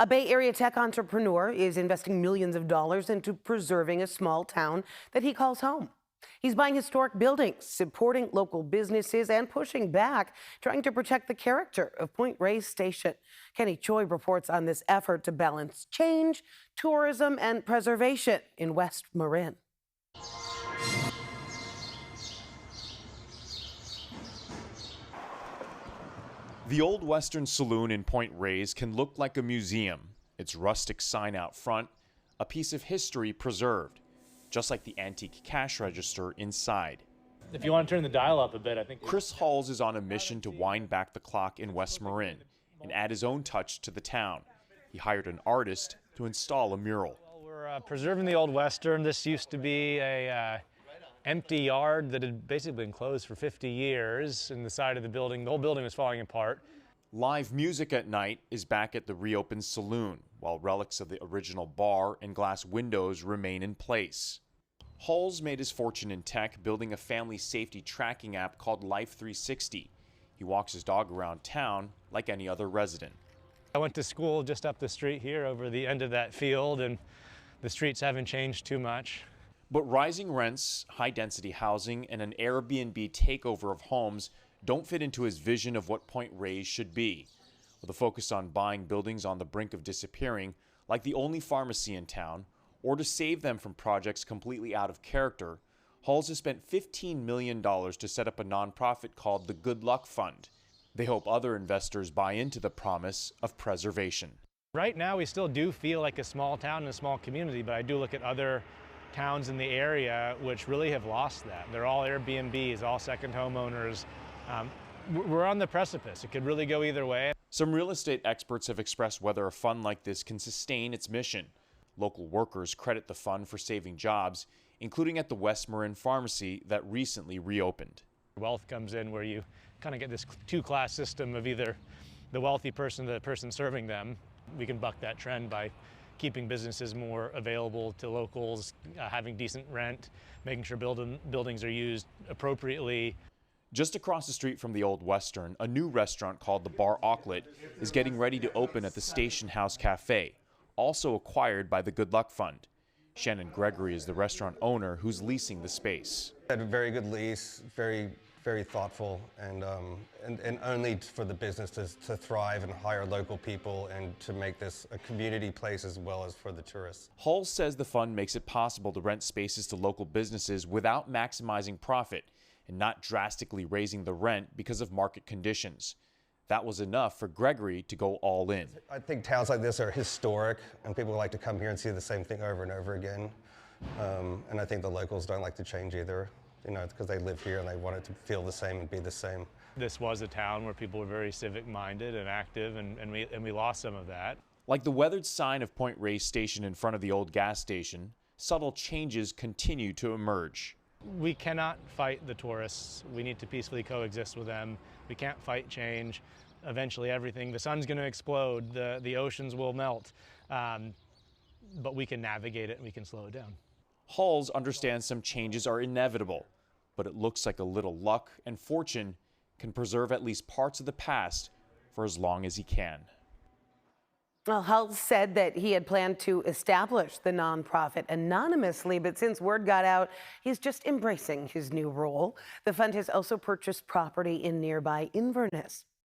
A Bay Area tech entrepreneur is investing millions of dollars into preserving a small town that he calls home. He's buying historic buildings, supporting local businesses, and pushing back, trying to protect the character of Point Reyes Station. Kenny Choi reports on this effort to balance change, tourism, and preservation in West Marin. The Old Western Saloon in Point Reyes can look like a museum. Its rustic sign out front, a piece of history preserved, just like the antique cash register inside. If you want to turn the dial up a bit, I think. Chris Halls is on a mission to wind back the clock in West Marin and add his own touch to the town. He hired an artist to install a mural. Well, we're preserving the Old Western. This used to be a empty yard that had basically been closed for 50 years. In the side of the building, the whole building was falling apart. Live music at night is back at the reopened saloon, while relics of the original bar and glass windows remain in place. Halls made his fortune in tech, building a family safety tracking app called Life360. He walks his dog around town like any other resident. I went to school just up the street here over the end of that field, and the streets haven't changed too much. But rising rents, high-density housing, and an Airbnb takeover of homes don't fit into his vision of what Point Reyes should be. With a focus on buying buildings on the brink of disappearing, like the only pharmacy in town, or to save them from projects completely out of character, Halls has spent $15 million to set up a nonprofit called the Good Luck Fund. They hope other investors buy into the promise of preservation. Right now, we still do feel like a small town and a small community, but I do look at other towns in the area which really have lost that. They're all Airbnbs, all second homeowners. We're on the precipice. It could really go either way. Some real estate experts have expressed whether a fund like this can sustain its mission. Local workers credit the fund for saving jobs, including at the West Marin pharmacy that recently reopened. Wealth comes in where you kind of get this two-class system of either the wealthy person or the person serving them. We can buck that trend by keeping businesses more available to locals, having decent rent, making sure buildings are used appropriately. Just across the street from the Old Western, a new restaurant called the Bar Aucklet is getting ready to open at the Station House Cafe, also acquired by the Good Luck Fund. Shannon Gregory is the restaurant owner who's leasing the space. Had a very good lease, very thoughtful, and only for the business to thrive and hire local people and to make this a community place as well as for the tourists. Halls says the fund makes it possible to rent spaces to local businesses without maximizing profit and not drastically raising the rent because of market conditions. That was enough for Gregory to go all in. I think towns like this are historic, and people like to come here and see the same thing over and over again. And I think the locals don't like to change either, you know, because they live here and they want it to feel the same and be the same. This was a town where people were very civic-minded and active, and we lost some of that. Like the weathered sign of Point Reyes Station in front of the old gas station, subtle changes continue to emerge. We cannot fight the tourists. We need to peacefully coexist with them. We can't fight change. Eventually the sun's going to explode, the oceans will melt, but we can navigate it and we can slow it down. Halls understands some changes are inevitable, but it looks like a little luck and fortune can preserve at least parts of the past for as long as he can. Well, Halls said that he had planned to establish the nonprofit anonymously, but since word got out, he's just embracing his new role. The fund has also purchased property in nearby Inverness.